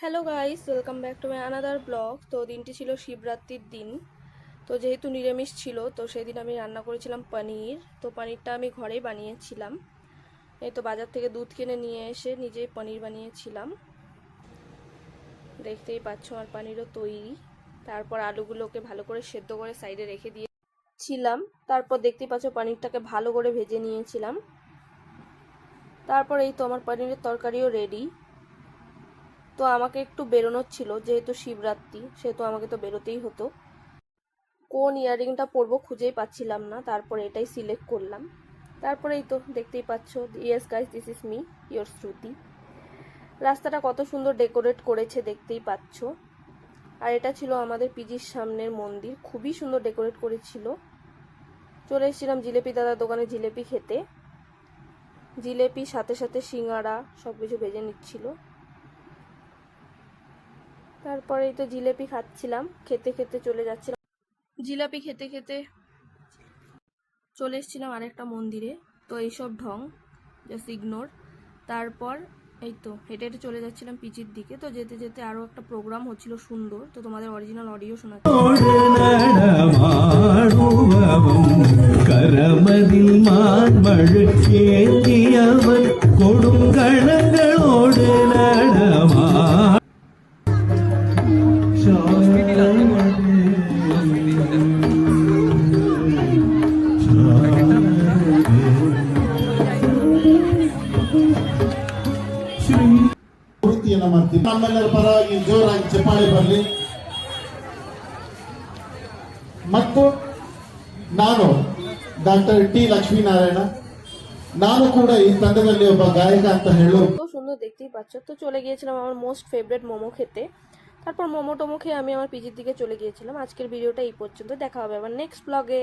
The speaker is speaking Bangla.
Hello guys, welcome back to my another blog. তো দিনটি ছিল শিবরাত্রির দিন। তো যেহেতু নিরামিষ ছিল, তো সেই দিন আমি রান্না করেছিলাম পনির। তো পনিরটা আমি ঘরেই বানিয়েছিলাম। এই তো বাজার থেকে দুধ কিনে নিয়ে এসে নিজেই পনির বানিয়েছিলাম। দেখতেই পাচ্ছ আমার পনিরও তৈরি। তারপর আলুগুলোকে ভালো করে সেদ্ধ করে সাইডে রেখে দিয়েছিলাম। তারপর দেখতেই পাচ্ছ পনিরটাকে ভালো করে ভেজে নিয়েছিলাম। তারপর এই তো আমার পনিরের তরকারিও রেডি। তো আমাকে একটু বেরোনোর ছিল, যেহেতু শিবরাত্রি সেহেতু আমাকে তো বেরোতেই হতো। কোন ইয়াররিংটা পরবো খুঁজেই পাচ্ছিলাম না, তারপর এটাই সিলেক্ট করলাম। তারপরে এই তো দেখতেই পাচ্ছ, yes guys, this is me, your Shruti. রাস্তাটা কত সুন্দর ডেকোরেট করেছে দেখতেই পাচ্ছ। আর এটা ছিল আমাদের পিজির সামনের মন্দির, খুবই সুন্দর ডেকোরেট করেছিল। চলে এসেছিলাম জিলেপি দাদার দোকানে জিলেপি খেতে। জিলেপি সাথে সাথে সিঙ্গাড়া সবকিছু ভেজে নিচ্ছিল। তারপরে এই তো জিলেপি খাচ্ছিলাম, খেতে খেতে চলে যাচ্ছিলাম। জিলাপি খেতে খেতে চলে এসেছিলাম আরেকটা মন্দিরে। তো এইসব ঢং জাস্ট ইগনোর। তারপর এই তো হেঁটে হেঁটে চলে যাচ্ছিলাম পিচির দিকে। তো যেতে যেতে আরও একটা প্রোগ্রাম হচ্ছিল সুন্দর, তো তোমাদের অরিজিনাল অডিও শোনাচ্ছি। ಮಾಡ್ತೀವಿ ನಮ್ಮೆಲ್ಲರ ಪರವಾಗಿ ಜೋರಾಗಿ ಚಪ್ಪಾಳೆ ಬರಲಿ. ಮತ್ತು ನಾನು ಡಾಕ್ಟರ್ ಟಿ ಲಕ್ಷ್ಮೀನಾರಾಯಣ, ನಾನು ಕೂಡ ಈ ತಂಡದಲ್ಲಿ ಒಬ್ಬ ಗಾಯಕ ಅಂತ ಹೇಳು। তো সুন্দর দেখতেই পাচ্ছ। তো চলে গিয়েছিলাম আমার মোস্ট ফেভারিট মোমো খেতে। তারপর মোমো টোমো খেয়ে আমি আমার পিজির দিকে চলে গিয়েছিলাম। আজকের ভিডিওটা এই পর্যন্ত, দেখা হবে আবার নেক্সট ব্লগে।